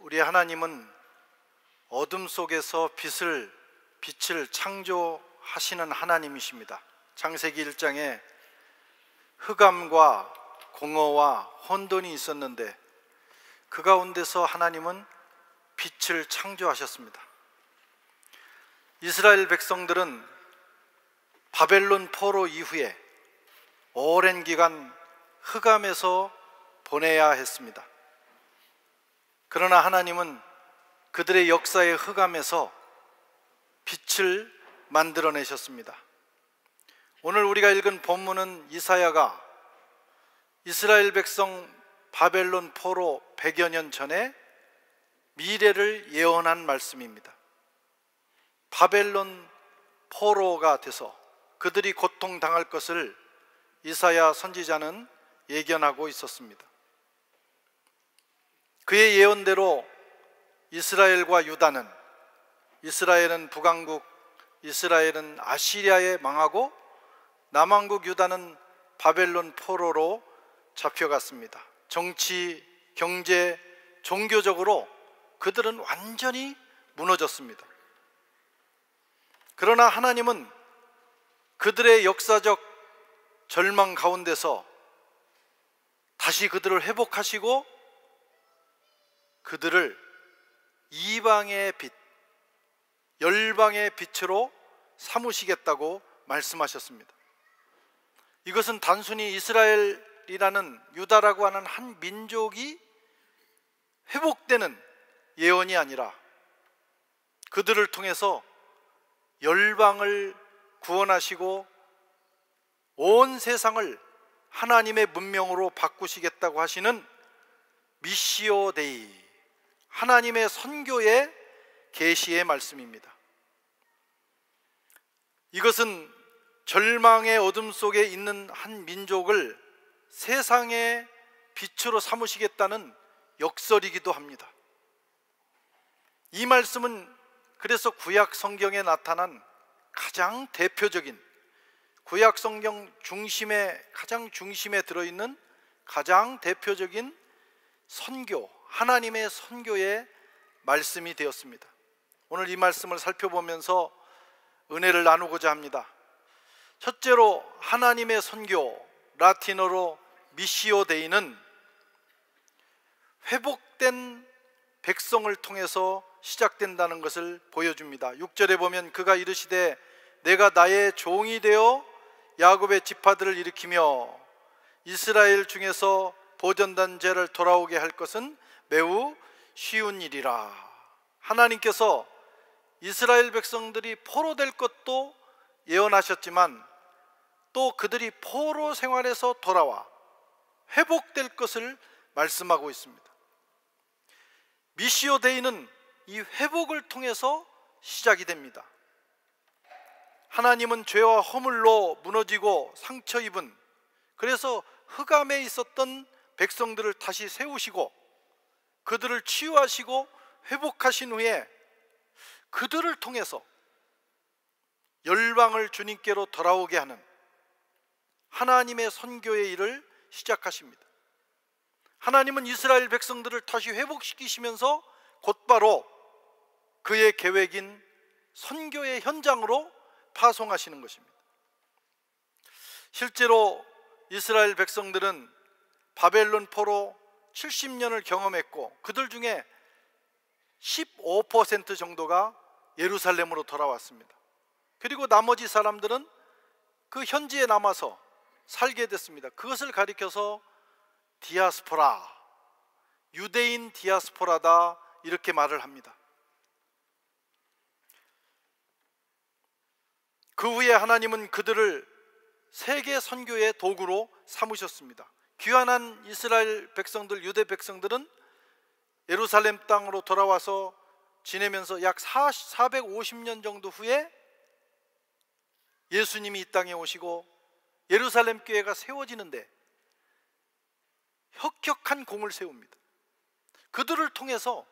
우리 하나님은 어둠 속에서 빛을 창조하시는 하나님이십니다. 창세기 1장에 흑암과 공허와 혼돈이 있었는데 그 가운데서 하나님은 빛을 창조하셨습니다. 이스라엘 백성들은 바벨론 포로 이후에 오랜 기간 흑암에서 보내야 했습니다. 그러나 하나님은 그들의 역사의 흑암에서 빛을 만들어내셨습니다. 오늘 우리가 읽은 본문은 이사야가 이스라엘 백성 바벨론 포로 100여 년 전에 미래를 예언한 말씀입니다. 바벨론 포로가 돼서 그들이 고통당할 것을 이사야 선지자는 예견하고 있었습니다. 그의 예언대로 이스라엘과 유다는, 이스라엘은 북왕국, 이스라엘은 아시리아에 망하고 남왕국 유다는 바벨론 포로로 잡혀갔습니다. 정치, 경제, 종교적으로 그들은 완전히 무너졌습니다. 그러나 하나님은 그들의 역사적 절망 가운데서 다시 그들을 회복하시고 그들을 이방의 빛, 열방의 빛으로 삼으시겠다고 말씀하셨습니다. 이것은 단순히 이스라엘이라는 유다라고 하는 한 민족이 회복되는 예언이 아니라 그들을 통해서 열방을 구원하시고 온 세상을 하나님의 문명으로 바꾸시겠다고 하시는 미시오 데이, 하나님의 선교의 계시의 말씀입니다. 이것은 절망의 어둠 속에 있는 한 민족을 세상의 빛으로 삼으시겠다는 역설이기도 합니다. 이 말씀은 그래서 구약 성경에 나타난 가장 대표적인, 구약 성경 가장 중심에 들어있는 가장 대표적인 선교, 하나님의 선교의 말씀이 되었습니다. 오늘 이 말씀을 살펴보면서 은혜를 나누고자 합니다. 첫째로 하나님의 선교, 라틴어로 미시오 데이는 회복된 백성을 통해서 시작된다는 것을 보여줍니다. 6절에 보면 그가 이르시되 내가 나의 종이 되어 야곱의 지파들을 일으키며 이스라엘 중에서 보전단 죄를 돌아오게 할 것은 매우 쉬운 일이라. 하나님께서 이스라엘 백성들이 포로될 것도 예언하셨지만 또 그들이 포로 생활에서 돌아와 회복될 것을 말씀하고 있습니다. 미시오 데이는 이 회복을 통해서 시작이 됩니다. 하나님은 죄와 허물로 무너지고 상처 입은, 그래서 흑암에 있었던 백성들을 다시 세우시고 그들을 치유하시고 회복하신 후에 그들을 통해서 열방을 주님께로 돌아오게 하는 하나님의 선교의 일을 시작하십니다. 하나님은 이스라엘 백성들을 다시 회복시키시면서 곧바로 그의 계획인 선교의 현장으로 파송하시는 것입니다. 실제로 이스라엘 백성들은 바벨론 포로 70년을 경험했고 그들 중에 15% 정도가 예루살렘으로 돌아왔습니다. 그리고 나머지 사람들은 그 현지에 남아서 살게 됐습니다. 그것을 가리켜서 디아스포라, 유대인 디아스포라다, 이렇게 말을 합니다. 그 후에 하나님은 그들을 세계 선교의 도구로 삼으셨습니다. 귀환한 이스라엘 백성들, 유대 백성들은 예루살렘 땅으로 돌아와서 지내면서 약 450년 정도 후에 예수님이 이 땅에 오시고 예루살렘 교회가 세워지는데 혁혁한 공을 세웁니다. 그들을 통해서,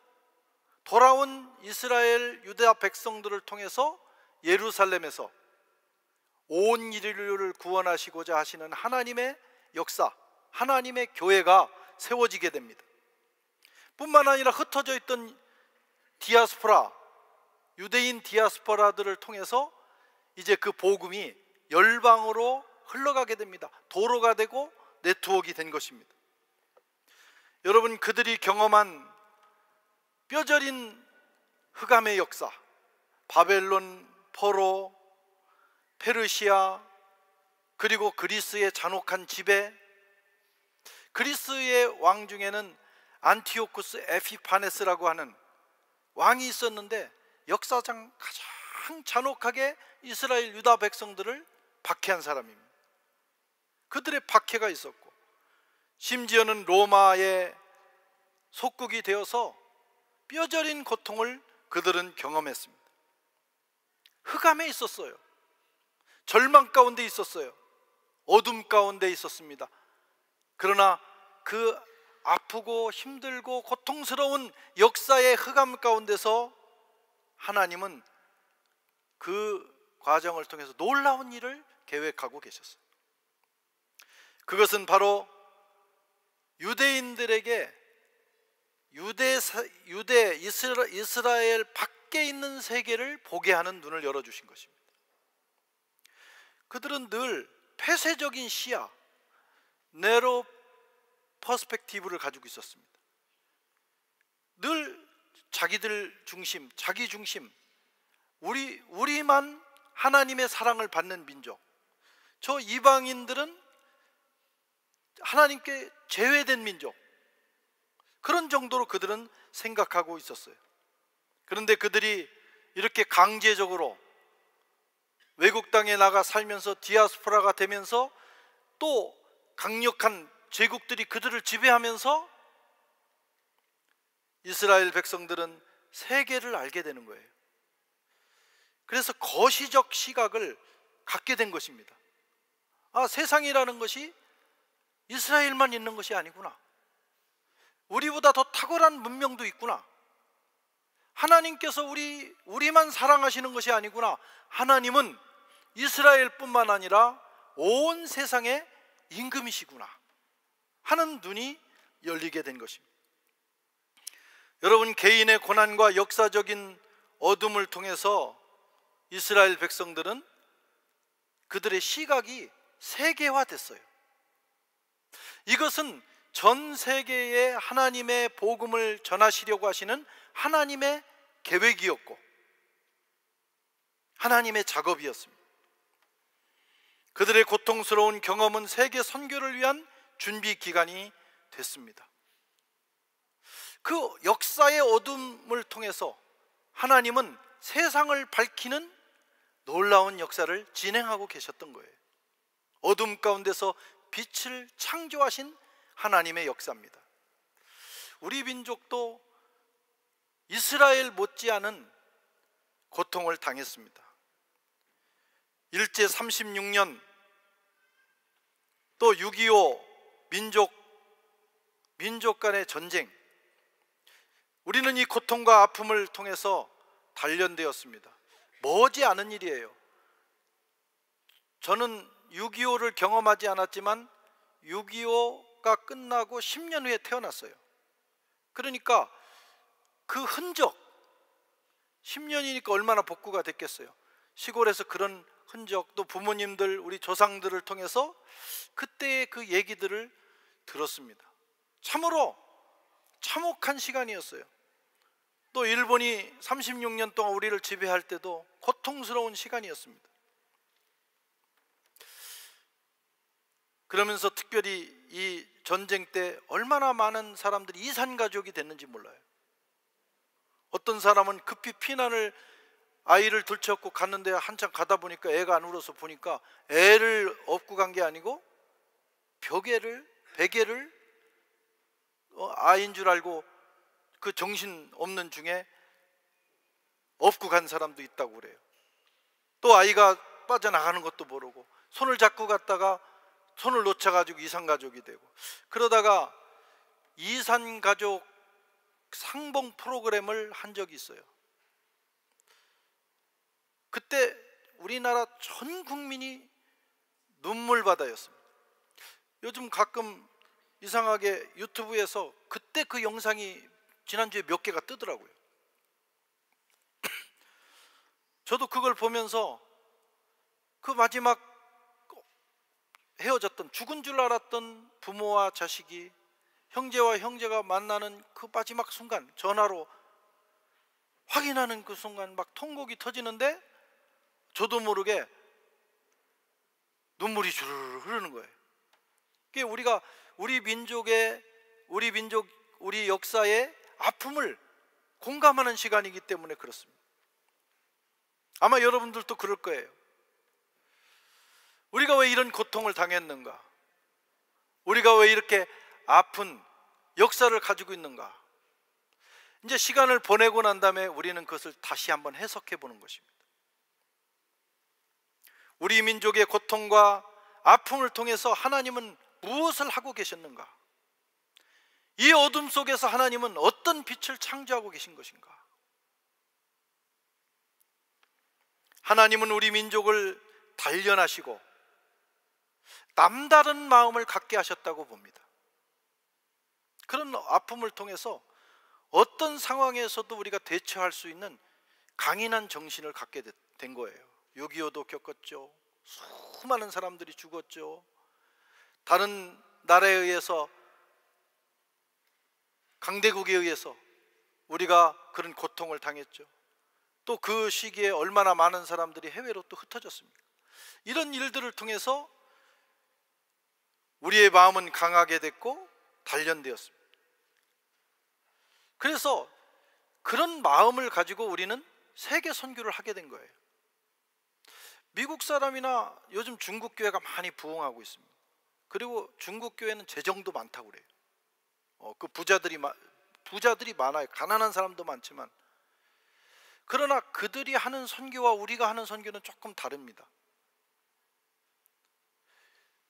돌아온 이스라엘 유대 백성들을 통해서 예루살렘에서 온 인류를 구원하시고자 하시는 하나님의 역사, 하나님의 교회가 세워지게 됩니다. 뿐만 아니라 흩어져 있던 디아스포라, 유대인 디아스포라들을 통해서 이제 그 복음이 열방으로 흘러가게 됩니다. 도로가 되고 네트워크가 된 것입니다. 여러분, 그들이 경험한 뼈저린 흑암의 역사, 바벨론, 포로, 페르시아, 그리고 그리스의 잔혹한 지배, 그리스의 왕 중에는 안티오쿠스 에피파네스라고 하는 왕이 있었는데 역사상 가장 잔혹하게 이스라엘 유다 백성들을 박해한 사람입니다. 그들의 박해가 있었고, 심지어는 로마의 속국이 되어서 뼈저린 고통을 그들은 경험했습니다. 흑암에 있었어요. 절망 가운데 있었어요. 어둠 가운데 있었습니다. 그러나 그 아프고 힘들고 고통스러운 역사의 흑암 가운데서 하나님은 그 과정을 통해서 놀라운 일을 계획하고 계셨어요. 그것은 바로 유대인들에게 이스라엘 밖에 있는 세계를 보게 하는 눈을 열어주신 것입니다. 그들은 늘 폐쇄적인 시야, 네로 퍼스펙티브를 가지고 있었습니다. 늘 자기들 중심, 자기 중심, 우리만 하나님의 사랑을 받는 민족, 저 이방인들은 하나님께 제외된 민족, 그런 정도로 그들은 생각하고 있었어요. 그런데 그들이 이렇게 강제적으로 외국 땅에 나가 살면서 디아스포라가 되면서 또 강력한 제국들이 그들을 지배하면서 이스라엘 백성들은 세계를 알게 되는 거예요. 그래서 거시적 시각을 갖게 된 것입니다. 아, 세상이라는 것이 이스라엘만 있는 것이 아니구나. 우리보다 더 탁월한 문명도 있구나. 하나님께서 우리만 사랑하시는 것이 아니구나. 하나님은 이스라엘뿐만 아니라 온 세상의 임금이시구나 하는 눈이 열리게 된 것입니다. 여러분, 개인의 고난과 역사적인 어둠을 통해서 이스라엘 백성들은 그들의 시각이 세계화됐어요. 이것은 전 세계에 하나님의 복음을 전하시려고 하시는 하나님의 계획이었고 하나님의 작업이었습니다. 그들의 고통스러운 경험은 세계 선교를 위한 준비 기간이 됐습니다. 그 역사의 어둠을 통해서 하나님은 세상을 밝히는 놀라운 역사를 진행하고 계셨던 거예요. 어둠 가운데서 빛을 창조하신 하나님의 역사입니다. 우리 민족도 이스라엘 못지않은 고통을 당했습니다. 일제 36년, 또 6.25 민족 간의 전쟁, 우리는 이 고통과 아픔을 통해서 단련되었습니다. 머지않은 일이에요. 저는 6.25를 경험하지 않았지만 6.25가 끝나고 10년 후에 태어났어요. 그러니까 그 흔적, 10년이니까 얼마나 복구가 됐겠어요. 시골에서 그런 흔적, 또 부모님들, 우리 조상들을 통해서 그때의 그 얘기들을 들었습니다. 참으로 참혹한 시간이었어요. 또 일본이 36년 동안 우리를 지배할 때도 고통스러운 시간이었습니다. 그러면서 특별히 이 전쟁 때 얼마나 많은 사람들이 이산가족이 됐는지 몰라요. 어떤 사람은 급히 피난을, 아이를 들쳐업고 갔는데 한참 가다 보니까 애가 안 울어서 보니까 애를 업고 간 게 아니고 베개를 아이인 줄 알고 그 정신 없는 중에 업고 간 사람도 있다고 그래요. 또 아이가 빠져나가는 것도 모르고 손을 잡고 갔다가 손을 놓쳐가지고 이산가족이 되고, 그러다가 이산가족 상봉 프로그램을 한 적이 있어요. 그때 우리나라 전 국민이 눈물바다였습니다. 요즘 가끔 이상하게 유튜브에서 그때 그 영상이 지난주에 몇 개가 뜨더라고요. 저도 그걸 보면서 그 마지막 헤어졌던, 죽은 줄 알았던 부모와 자식이, 형제와 형제가 만나는 그 마지막 순간, 전화로 확인하는 그 순간 막 통곡이 터지는데 저도 모르게 눈물이 주르르 흐르는 거예요. 그게 우리가 우리 역사의 아픔을 공감하는 시간이기 때문에 그렇습니다. 아마 여러분들도 그럴 거예요. 우리가 왜 이런 고통을 당했는가? 우리가 왜 이렇게 아픈 역사를 가지고 있는가? 이제 시간을 보내고 난 다음에 우리는 그것을 다시 한번 해석해 보는 것입니다. 우리 민족의 고통과 아픔을 통해서 하나님은 무엇을 하고 계셨는가? 이 어둠 속에서 하나님은 어떤 빛을 창조하고 계신 것인가? 하나님은 우리 민족을 단련하시고 남다른 마음을 갖게 하셨다고 봅니다. 그런 아픔을 통해서 어떤 상황에서도 우리가 대처할 수 있는 강인한 정신을 갖게 된 거예요. 6.25도 겪었죠. 수많은 사람들이 죽었죠. 다른 나라에 의해서, 강대국에 의해서 우리가 그런 고통을 당했죠. 또 그 시기에 얼마나 많은 사람들이 해외로 또 흩어졌습니까? 이런 일들을 통해서 우리의 마음은 강하게 됐고 단련되었습니다. 그래서 그런 마음을 가지고 우리는 세계 선교를 하게 된 거예요. 미국 사람이나 요즘 중국 교회가 많이 부흥하고 있습니다. 그리고 중국 교회는 재정도 많다고 그래요. 그 부자들이 많아요. 가난한 사람도 많지만. 그러나 그들이 하는 선교와 우리가 하는 선교는 조금 다릅니다.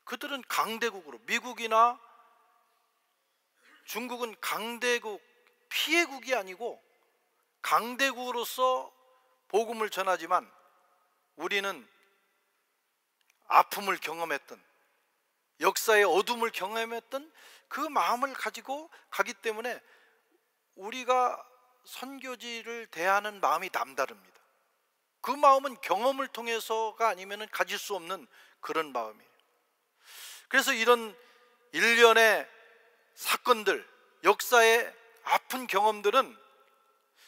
그들은 강대국으로, 미국이나 중국은 강대국, 피해국이 아니고 강대국으로서 복음을 전하지만 우리는 아픔을 경험했던, 역사의 어둠을 경험했던 그 마음을 가지고 가기 때문에 우리가 선교지를 대하는 마음이 남다릅니다. 그 마음은 경험을 통해서가 아니면 가질 수 없는 그런 마음이에요. 그래서 이런 일련의 사건들, 역사의 아픈 경험들은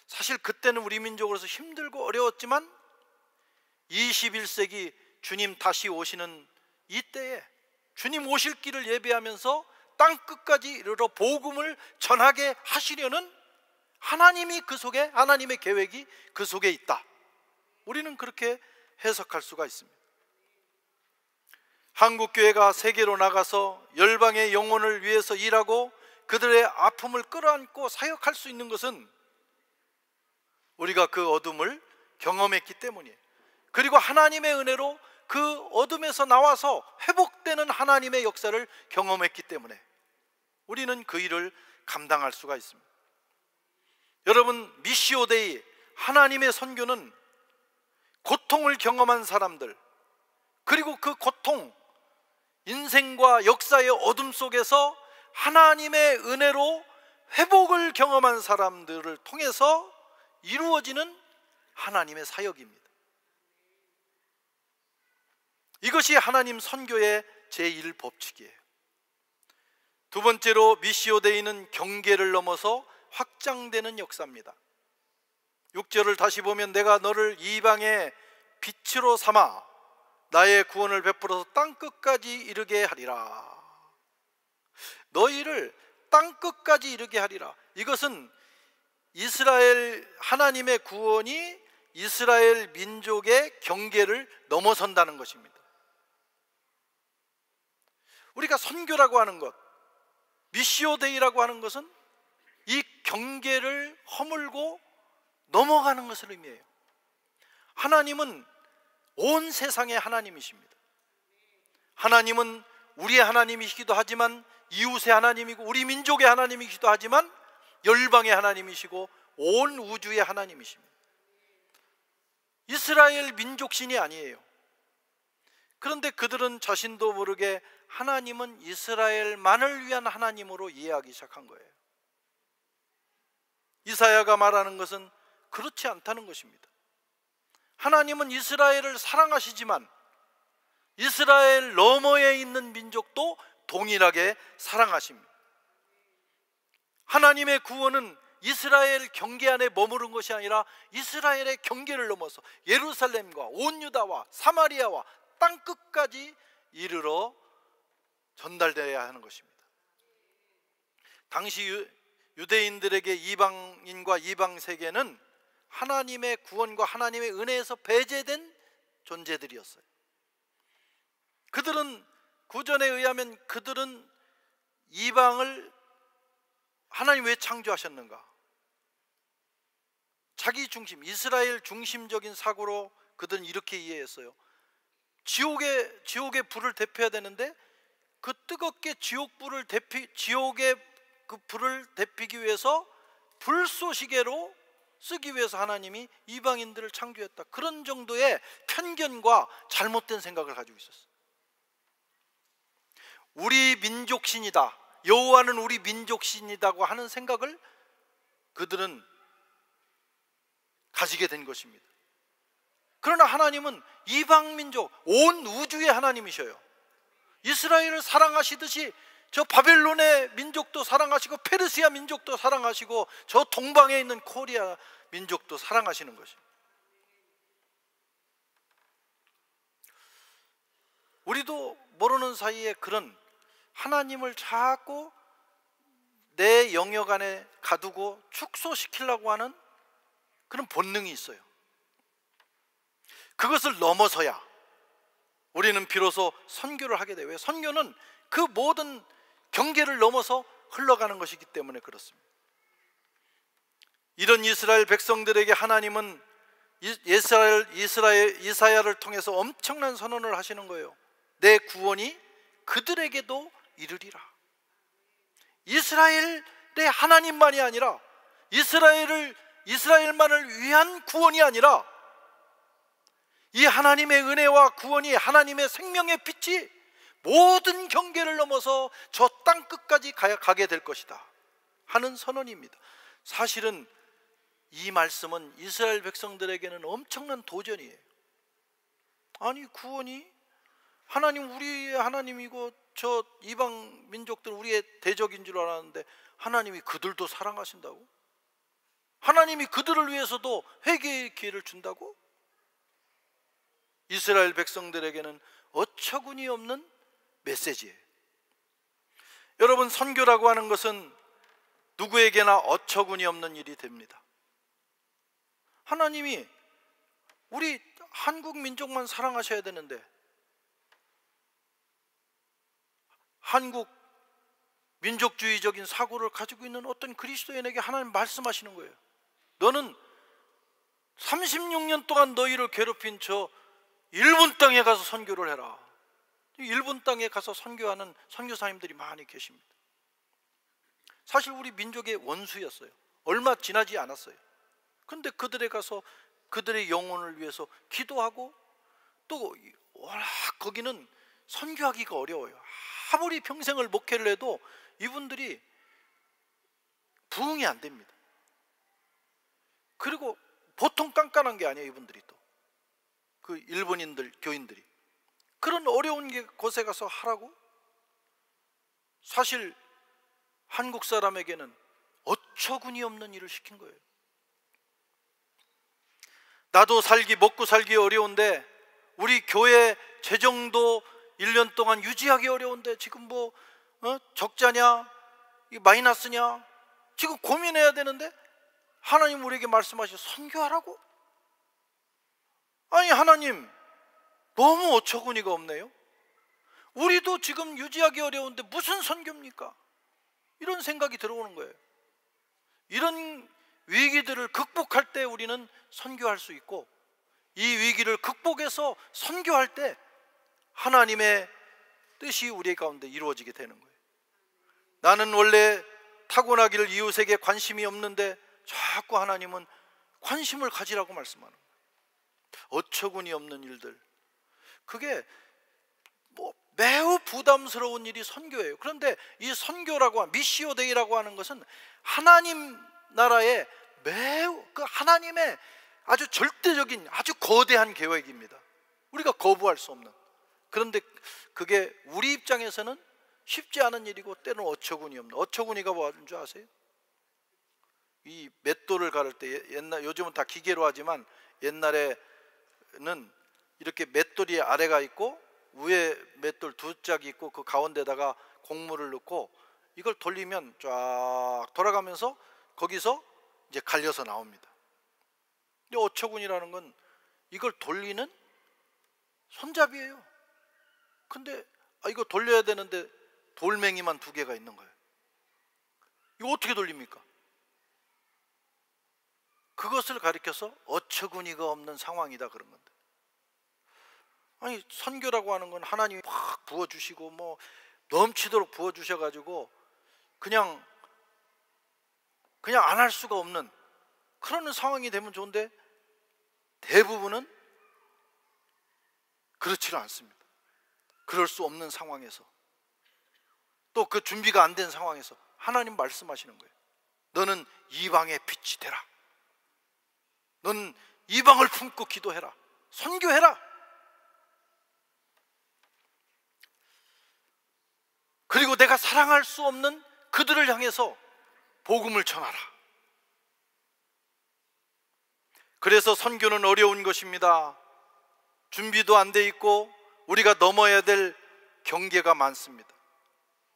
사실 그때는 우리 민족으로서 힘들고 어려웠지만 21세기 주님 다시 오시는 이때에 주님 오실 길을 예배하면서 땅 끝까지 이르러 복음을 전하게 하시려는 하나님이 그 속에, 하나님의 계획이 그 속에 있다. 우리는 그렇게 해석할 수가 있습니다. 한국교회가 세계로 나가서 열방의 영혼을 위해서 일하고 그들의 아픔을 끌어안고 사역할 수 있는 것은 우리가 그 어둠을 경험했기 때문이에요. 그리고 하나님의 은혜로 그 어둠에서 나와서 회복되는 하나님의 역사를 경험했기 때문에 우리는 그 일을 감당할 수가 있습니다. 여러분, 미시오 데이, 하나님의 선교는 고통을 경험한 사람들, 그리고 그 고통, 인생과 역사의 어둠 속에서 하나님의 은혜로 회복을 경험한 사람들을 통해서 이루어지는 하나님의 사역입니다. 이것이 하나님 선교의 제1법칙이에요. 두 번째로 미시오 데이는 경계를 넘어서 확장되는 역사입니다. 6절을 다시 보면 내가 너를 이방의 빛으로 삼아 나의 구원을 베풀어서 땅끝까지 이르게 하리라. 너희를 땅끝까지 이르게 하리라. 이것은 이스라엘, 하나님의 구원이 이스라엘 민족의 경계를 넘어선다는 것입니다. 우리가 선교라고 하는 것, 미시오 데이라고 하는 것은 이 경계를 허물고 넘어가는 것을 의미해요. 하나님은 온 세상의 하나님이십니다. 하나님은 우리의 하나님이시기도 하지만 이웃의 하나님이고 우리 민족의 하나님이시기도 하지만 열방의 하나님이시고 온 우주의 하나님이십니다. 이스라엘 민족신이 아니에요. 그런데 그들은 자신도 모르게 하나님은 이스라엘만을 위한 하나님으로 이해하기 시작한 거예요. 이사야가 말하는 것은 그렇지 않다는 것입니다. 하나님은 이스라엘을 사랑하시지만 이스라엘 너머에 있는 민족도 동일하게 사랑하십니다. 하나님의 구원은 이스라엘 경계 안에 머무른 것이 아니라 이스라엘의 경계를 넘어서 예루살렘과 온 유다와 사마리아와 땅끝까지 이르러 전달되어야 하는 것입니다. 당시 유대인들에게 이방인과 이방세계는 하나님의 구원과 하나님의 은혜에서 배제된 존재들이었어요. 그들은 구전에 의하면 그들은 이방을 하나님 왜 창조하셨는가? 자기 중심, 이스라엘 중심적인 사고로 그들은 이렇게 이해했어요. 지옥의 불을 대표해야 되는데 그 뜨겁게 지옥의 그 불을 데피기 위해서 불쏘시개로 쓰기 위해서 하나님이 이방인들을 창조했다. 그런 정도의 편견과 잘못된 생각을 가지고 있었어요. 우리 민족신이다, 여호와는 우리 민족신이라고 하는 생각을 그들은 가지게 된 것입니다. 그러나 하나님은 이방 민족, 온 우주의 하나님이셔요. 이스라엘을 사랑하시듯이 저 바벨론의 민족도 사랑하시고 페르시아 민족도 사랑하시고 저 동방에 있는 코리아 민족도 사랑하시는 것입니다. 우리도 모르는 사이에 그런 하나님을 자꾸 내 영역 안에 가두고 축소시키려고 하는 그런 본능이 있어요. 그것을 넘어서야 우리는 비로소 선교를 하게 돼요. 왜? 선교는 그 모든 경계를 넘어서 흘러가는 것이기 때문에 그렇습니다. 이런 이스라엘 백성들에게 하나님은 이사야를 통해서 엄청난 선언을 하시는 거예요. 내 구원이 그들에게도 이르리라. 이스라엘의 하나님만이 아니라 이스라엘만을 위한 구원이 아니라 이 하나님의 은혜와 구원이, 하나님의 생명의 빛이 모든 경계를 넘어서 저 땅끝까지 가게 될 것이다 하는 선언입니다. 사실은 이 말씀은 이스라엘 백성들에게는 엄청난 도전이에요. 아니, 구원이 하나님, 우리의 하나님이고 저 이방 민족들 우리의 대적인 줄 알았는데 하나님이 그들도 사랑하신다고? 하나님이 그들을 위해서도 회개의 기회를 준다고? 이스라엘 백성들에게는 어처구니 없는 메시지예요. 여러분, 선교라고 하는 것은 누구에게나 어처구니 없는 일이 됩니다. 하나님이 우리 한국 민족만 사랑하셔야 되는데 한국 민족주의적인 사고를 가지고 있는 어떤 그리스도인에게 하나님 말씀하시는 거예요. 너는 36년 동안 너희를 괴롭힌 저 일본 땅에 가서 선교를 해라. 일본 땅에 가서 선교하는 선교사님들이 많이 계십니다. 사실 우리 민족의 원수였어요. 얼마 지나지 않았어요. 그런데 그들에 가서 그들의 영혼을 위해서 기도하고, 또 워낙 거기는 선교하기가 어려워요. 아무리 평생을 목회를 해도 이분들이 부응이 안 됩니다. 그리고 보통 깐깐한 게 아니에요. 이분들이 또 그 일본인들, 교인들이 그런 어려운 곳에 가서 하라고? 사실 한국 사람에게는 어처구니 없는 일을 시킨 거예요. 나도 먹고 살기 어려운데 우리 교회 재정도 1년 동안 유지하기 어려운데 지금 적자냐 마이너스냐 지금 고민해야 되는데 하나님 우리에게 말씀하셔 선교하라고? 아니, 하나님 너무 어처구니가 없네요. 우리도 지금 유지하기 어려운데 무슨 선교입니까? 이런 생각이 들어오는 거예요. 이런 위기들을 극복할 때 우리는 선교할 수 있고, 이 위기를 극복해서 선교할 때 하나님의 뜻이 우리 가운데 이루어지게 되는 거예요. 나는 원래 타고나기를 이웃에게 관심이 없는데 자꾸 하나님은 관심을 가지라고 말씀하는 거예요. 어처구니 없는 일들, 그게 매우 부담스러운 일이 선교예요. 그런데 이 선교라고 하는 미시오 데이라고 하는 것은 하나님 나라의 매우 그 하나님의 아주 절대적인 아주 거대한 계획입니다. 우리가 거부할 수 없는. 그런데 그게 우리 입장에서는 쉽지 않은 일이고 때로는 어처구니 없는. 어처구니가 뭐인 줄 아세요? 이 맷돌을 가를 때 요즘은 다 기계로 하지만 옛날에는 이렇게 맷돌이 아래가 있고 위에 맷돌 두 짝이 있고 그 가운데다가 곡물을 넣고 이걸 돌리면 쫙 돌아가면서 거기서 이제 갈려서 나옵니다. 근데 어처구니라는 건 이걸 돌리는 손잡이에요. 근데 이거 돌려야 되는데 돌멩이만 두 개가 있는 거예요. 이거 어떻게 돌립니까? 그것을 가리켜서 어처구니가 없는 상황이다 그런 건데. 아니 선교라고 하는 건 하나님이 막 부어주시고 뭐 넘치도록 부어주셔가지고 그냥 안 할 수가 없는 그런 상황이 되면 좋은데 대부분은 그렇지는 않습니다. 그럴 수 없는 상황에서 또 그 준비가 안 된 상황에서 하나님 말씀하시는 거예요. 너는 이방의 빛이 되라. 너는 이방을 품고 기도해라. 선교해라. 그리고 내가 사랑할 수 없는 그들을 향해서 복음을 전하라. 그래서 선교는 어려운 것입니다. 준비도 안 돼 있고 우리가 넘어야 될 경계가 많습니다.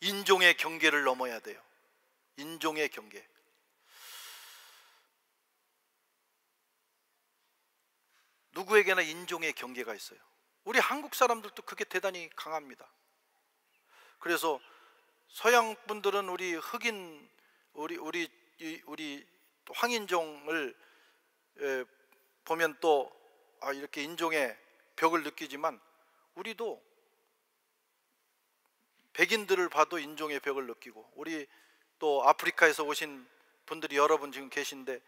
인종의 경계를 넘어야 돼요. 인종의 경계. 누구에게나 인종의 경계가 있어요. 우리 한국 사람들도 그게 대단히 강합니다. 그래서 서양 분들은 우리 흑인 우리 황인종을 보면 또 이렇게 인종의 벽을 느끼지만 우리도 백인들을 봐도 인종의 벽을 느끼고 우리 또 아프리카에서 오신 분들이 여러분 지금 계신데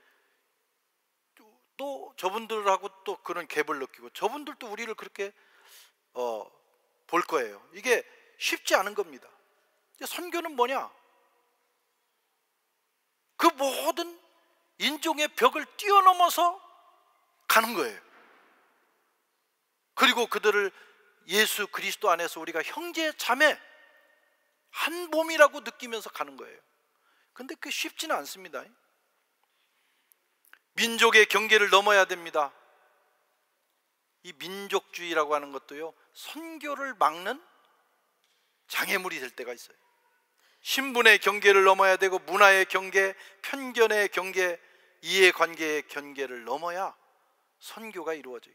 또 저분들하고 또 그런 갭을 느끼고 저분들도 우리를 그렇게 볼 거예요. 이게 쉽지 않은 겁니다. 선교는 뭐냐? 그 모든 인종의 벽을 뛰어넘어서 가는 거예요. 그리고 그들을 예수 그리스도 안에서 우리가 형제 자매 한 몸이라고 느끼면서 가는 거예요. 근데 그게 쉽지는 않습니다. 민족의 경계를 넘어야 됩니다. 이 민족주의라고 하는 것도요, 선교를 막는 장애물이 될 때가 있어요. 신분의 경계를 넘어야 되고 문화의 경계, 편견의 경계, 이해관계의 경계를 넘어야 선교가 이루어져요.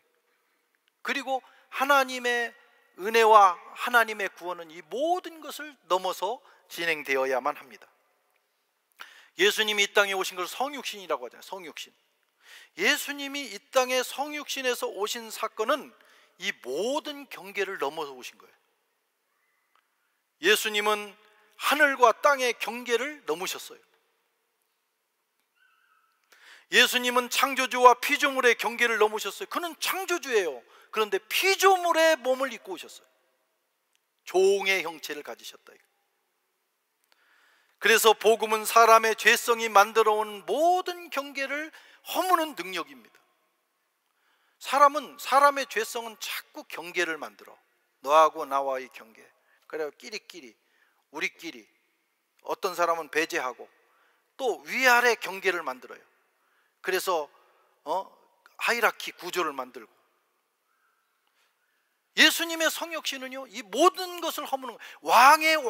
그리고 하나님의 은혜와 하나님의 구원은 이 모든 것을 넘어서 진행되어야만 합니다. 예수님이 이 땅에 오신 걸 성육신이라고 하잖아요. 성육신. 예수님이 이 땅에 성육신에서 오신 사건은 이 모든 경계를 넘어서 오신 거예요. 예수님은 하늘과 땅의 경계를 넘으셨어요. 예수님은 창조주와 피조물의 경계를 넘으셨어요. 그는 창조주예요. 그런데 피조물의 몸을 입고 오셨어요. 종의 형체를 가지셨다. 그래서 복음은 사람의 죄성이 만들어 온 모든 경계를 허무는 능력입니다. 사람의 죄성은 자꾸 경계를 만들어. 너하고 나와의 경계. 그래요. 끼리끼리, 우리끼리. 어떤 사람은 배제하고 또 위아래 경계를 만들어요. 그래서 하이라키 구조를 만들고. 예수님의 성육신은요, 이 모든 것을 허무는 거예요.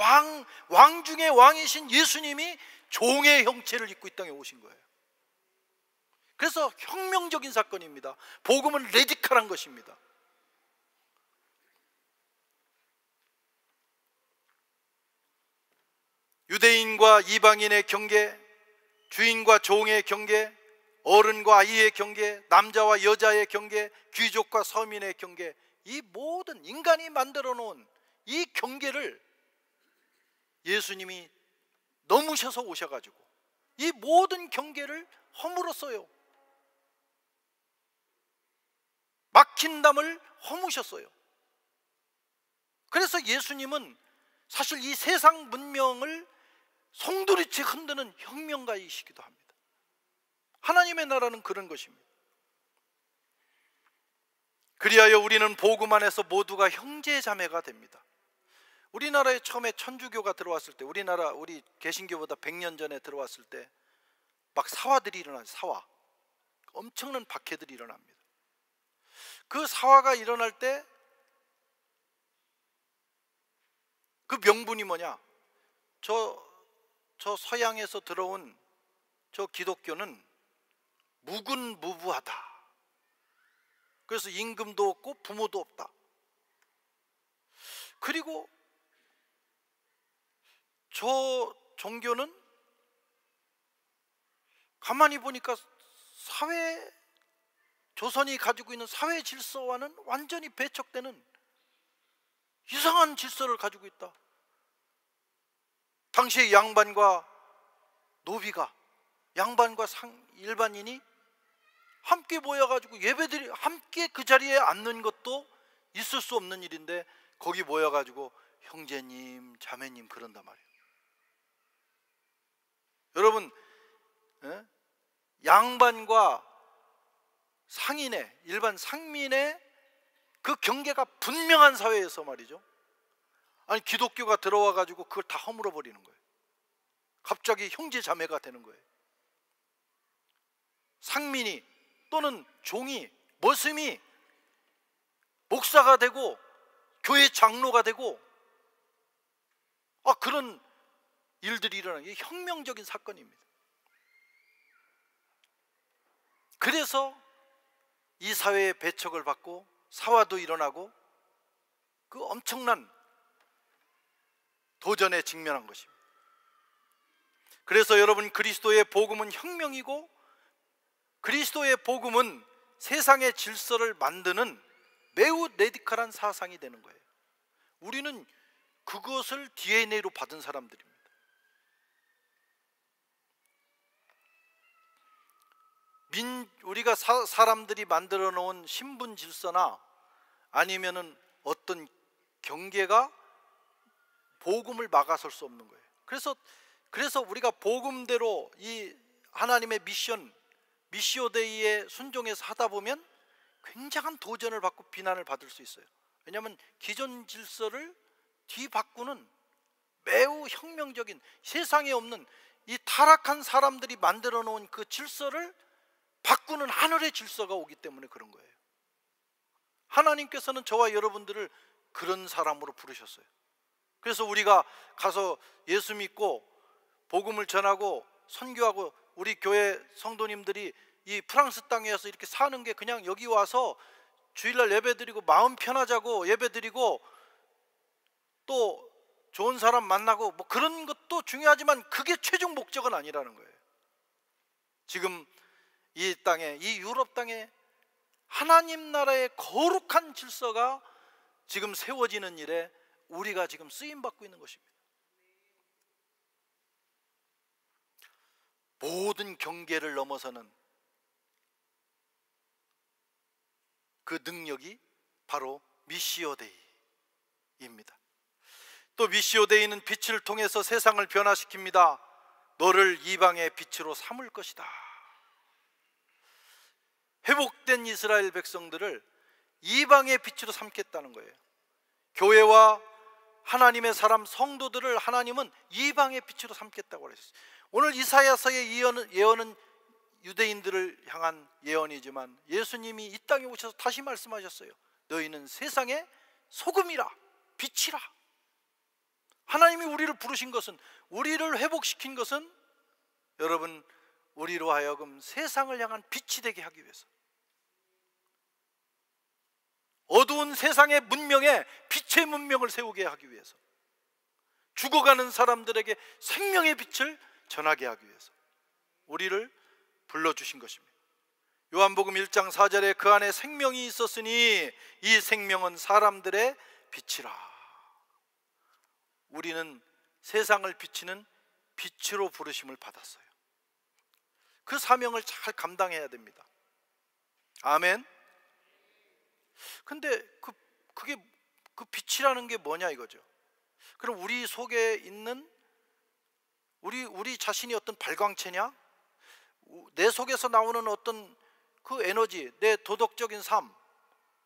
왕 중의 왕이신 예수님이 종의 형체를 입고 이 땅에 오신 거예요. 그래서 혁명적인 사건입니다. 복음은 레디컬한 것입니다. 유대인과 이방인의 경계, 주인과 종의 경계, 어른과 아이의 경계, 남자와 여자의 경계, 귀족과 서민의 경계, 이 모든 인간이 만들어 놓은 이 경계를 예수님이 넘으셔서 오셔가지고 이 모든 경계를 허물었어요. 막힌 담을 허무셨어요. 그래서 예수님은 사실 이 세상 문명을 송두리째 흔드는 혁명가이시기도 합니다. 하나님의 나라는 그런 것입니다. 그리하여 우리는 복음 안에서 모두가 형제 자매가 됩니다. 우리나라에 처음에 천주교가 들어왔을 때, 우리 개신교보다 100년 전에 들어왔을 때 막 사화들이 일어나요. 사화, 엄청난 박해들이 일어납니다. 그 사화가 일어날 때 그 명분이 뭐냐? 저 서양에서 들어온 저 기독교는 무군무부하다. 그래서 임금도 없고 부모도 없다. 그리고 저 종교는 가만히 보니까 조선이 가지고 있는 사회 질서와는 완전히 배척되는 이상한 질서를 가지고 있다. 당시에 양반과 노비가, 양반과 일반인이 함께 모여가지고 예배드리, 함께 그 자리에 앉는 것도 있을 수 없는 일인데 거기 모여가지고 형제님, 자매님 그런단 말이에요. 여러분, 양반과 상인의, 일반 상민의 그 경계가 분명한 사회에서 말이죠, 아니 기독교가 들어와 가지고 그걸 다 허물어 버리는 거예요. 갑자기 형제 자매가 되는 거예요. 상민이 또는 종이, 머슴이 목사가 되고 교회 장로가 되고, 그런 일들이 일어나는 게 혁명적인 사건입니다. 그래서 이 사회의 배척을 받고 사화도 일어나고 그 엄청난 도전에 직면한 것입니다. 그래서 여러분, 그리스도의 복음은 혁명이고 그리스도의 복음은 세상의 질서를 만드는 매우 레디컬한 사상이 되는 거예요. 우리는 그것을 DNA로 받은 사람들입니다. 우리가 사람들이 만들어 놓은 신분 질서나 아니면은 어떤 경계가 복음을 막아설 수 없는 거예요. 그래서 우리가 복음대로 이 하나님의 미시오 데이에 순종해서 하다 보면 굉장한 도전을 받고 비난을 받을 수 있어요. 왜냐하면 기존 질서를 뒤바꾸는 매우 혁명적인, 세상에 없는 이 타락한 사람들이 만들어 놓은 그 질서를 바꾸는 하늘의 질서가 오기 때문에 그런 거예요. 하나님께서는 저와 여러분들을 그런 사람으로 부르셨어요. 그래서 우리가 가서 예수 믿고 복음을 전하고 선교하고, 우리 교회 성도님들이 이 프랑스 땅에 와서 이렇게 사는 게 그냥 여기 와서 주일날 예배드리고 마음 편하자고 예배드리고 또 좋은 사람 만나고 뭐 그런 것도 중요하지만 그게 최종 목적은 아니라는 거예요. 지금 이 땅에, 이 유럽 땅에 하나님 나라의 거룩한 질서가 지금 세워지는 일에 우리가 지금 쓰임받고 있는 것입니다. 모든 경계를 넘어서는 그 능력이 바로 미시오 데이입니다. 또 미시오 데이는 빛을 통해서 세상을 변화시킵니다. 너를 이방의 빛으로 삼을 것이다. 회복된 이스라엘 백성들을 이방의 빛으로 삼겠다는 거예요. 교회와 하나님의 사람 성도들을 하나님은 이방의 빛으로 삼겠다고 그랬어요. 오늘 이사야서의 예언은 유대인들을 향한 예언이지만 예수님이 이 땅에 오셔서 다시 말씀하셨어요. 너희는 세상의 소금이라, 빛이라. 하나님이 우리를 부르신 것은, 우리를 회복시킨 것은 여러분, 우리로 하여금 세상을 향한 빛이 되게 하기 위해서, 어두운 세상의 문명에 빛의 문명을 세우게 하기 위해서, 죽어가는 사람들에게 생명의 빛을 전하게 하기 위해서 우리를 불러주신 것입니다. 요한복음 1장 4절에 그 안에 생명이 있었으니 이 생명은 사람들의 빛이라. 우리는 세상을 비치는 빛으로 부르심을 받았어요. 그 사명을 잘 감당해야 됩니다. 아멘. 근데 그 빛이라는 게 뭐냐 이거죠. 그럼 우리 속에 있는 우리 자신이 어떤 발광체냐? 내 속에서 나오는 어떤 그 에너지, 내 도덕적인 삶,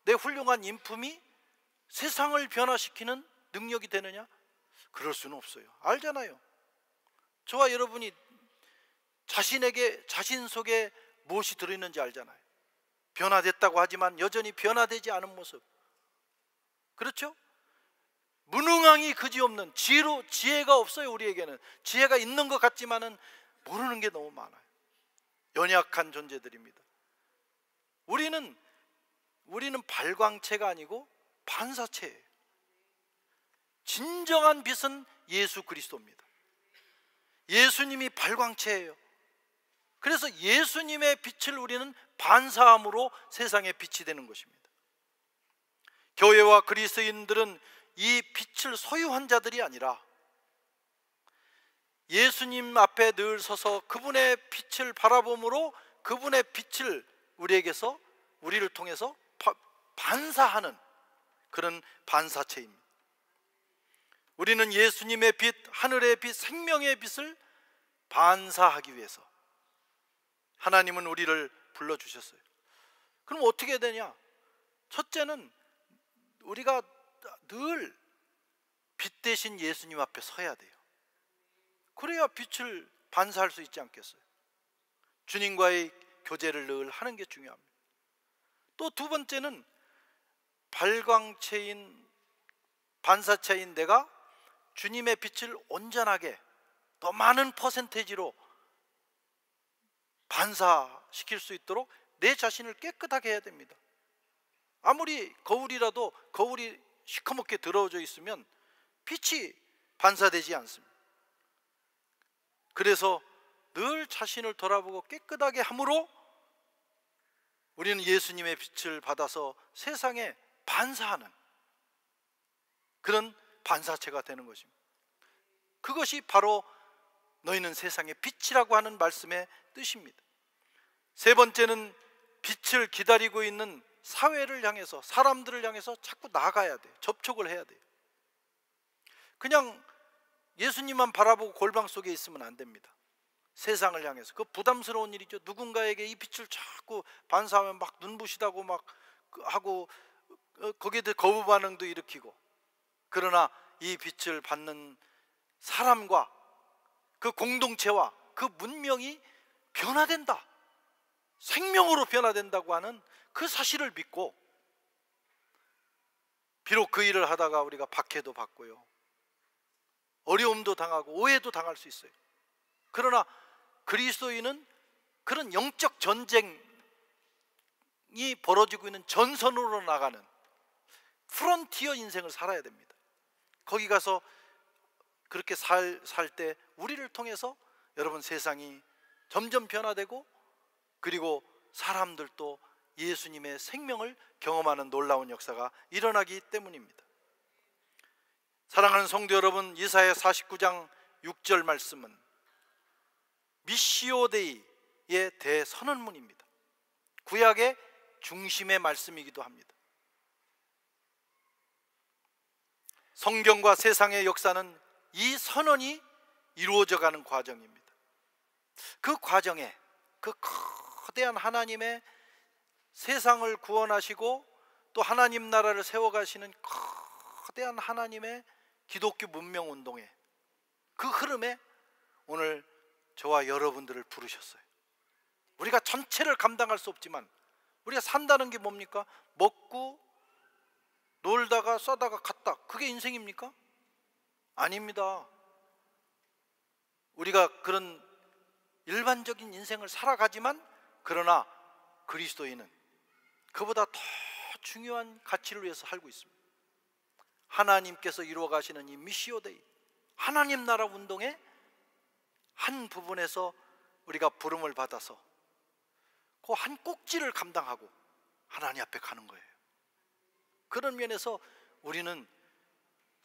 내 훌륭한 인품이 세상을 변화시키는 능력이 되느냐? 그럴 수는 없어요. 알잖아요. 저와 여러분이 자신 속에 무엇이 들어있는지 알잖아요. 변화됐다고 하지만 여전히 변화되지 않은 모습. 그렇죠? 무능함이 그지없는 지혜가 없어요. 우리에게는 지혜가 있는 것 같지만은 모르는 게 너무 많아요. 연약한 존재들입니다. 우리는 발광체가 아니고 반사체예요. 진정한 빛은 예수 그리스도입니다. 예수님이 발광체예요. 그래서 예수님의 빛을 우리는 반사함으로 세상에 빛이 되는 것입니다. 교회와 그리스도인들은 이 빛을 소유한 자들이 아니라 예수님 앞에 늘 서서 그분의 빛을 바라봄으로 그분의 빛을 우리를 통해서 반사하는 그런 반사체입니다. 우리는 예수님의 빛, 하늘의 빛, 생명의 빛을 반사하기 위해서 하나님은 우리를 불러주셨어요. 그럼 어떻게 해야 되냐? 첫째는 우리가 늘 빛 대신 예수님 앞에 서야 돼요. 그래야 빛을 반사할 수 있지 않겠어요? 주님과의 교제를 늘 하는 게 중요합니다. 또 두 번째는 반사체인 내가 주님의 빛을 온전하게 더 많은 퍼센테이지로 반사시킬 수 있도록 내 자신을 깨끗하게 해야 됩니다. 아무리 거울이라도 거울이 시커멓게 더러워져 있으면 빛이 반사되지 않습니다. 그래서 늘 자신을 돌아보고 깨끗하게 함으로 우리는 예수님의 빛을 받아서 세상에 반사하는 그런 반사체가 되는 것입니다. 그것이 바로 너희는 세상의 빛이라고 하는 말씀의 뜻입니다. 세 번째는 빛을 기다리고 있는 사회를 향해서, 사람들을 향해서 자꾸 나가야 돼요. 접촉을 해야 돼요. 그냥 예수님만 바라보고 골방 속에 있으면 안 됩니다. 세상을 향해서. 그 부담스러운 일이죠. 누군가에게 이 빛을 자꾸 반사하면 막 눈부시다고 막 하고 거기에 대해 거부 반응도 일으키고, 그러나 이 빛을 받는 사람과 그 공동체와 그 문명이 변화된다, 생명으로 변화된다고 하는 그 사실을 믿고, 비록 그 일을 하다가 우리가 박해도 받고요, 어려움도 당하고 오해도 당할 수 있어요. 그러나 그리스도인은 그런 영적 전쟁이 벌어지고 있는 전선으로 나가는 프론티어 인생을 살아야 됩니다. 거기 가서 그렇게 살 때 우리를 통해서 여러분 세상이 점점 변화되고, 그리고 사람들도 예수님의 생명을 경험하는 놀라운 역사가 일어나기 때문입니다. 사랑하는 성도 여러분, 이사야 49장 6절 말씀은 미시오 데이의 대선언문입니다. 구약의 중심의 말씀이기도 합니다. 성경과 세상의 역사는 이 선언이 이루어져 가는 과정입니다. 그 과정에 그 거대한 하나님의 세상을 구원하시고 또 하나님 나라를 세워가시는 거대한 하나님의 기독교 문명 운동에, 그 흐름에 오늘 저와 여러분들을 부르셨어요. 우리가 전체를 감당할 수 없지만, 우리가 산다는 게 뭡니까? 먹고 놀다가 싸다가 갔다, 그게 인생입니까? 아닙니다. 우리가 그런 일반적인 인생을 살아가지만, 그러나 그리스도인은 그보다 더 중요한 가치를 위해서 살고 있습니다. 하나님께서 이루어 가시는 이 미시오 데이, 하나님 나라 운동의 한 부분에서 우리가 부름을 받아서 그 한 꼭지를 감당하고 하나님 앞에 가는 거예요. 그런 면에서 우리는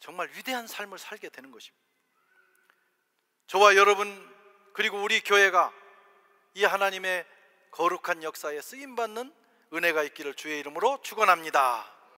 정말 위대한 삶을 살게 되는 것입니다. 저와 여러분, 그리고 우리 교회가 이 하나님의 거룩한 역사에 쓰임받는 은혜가 있기를 주의 이름으로 축원합니다.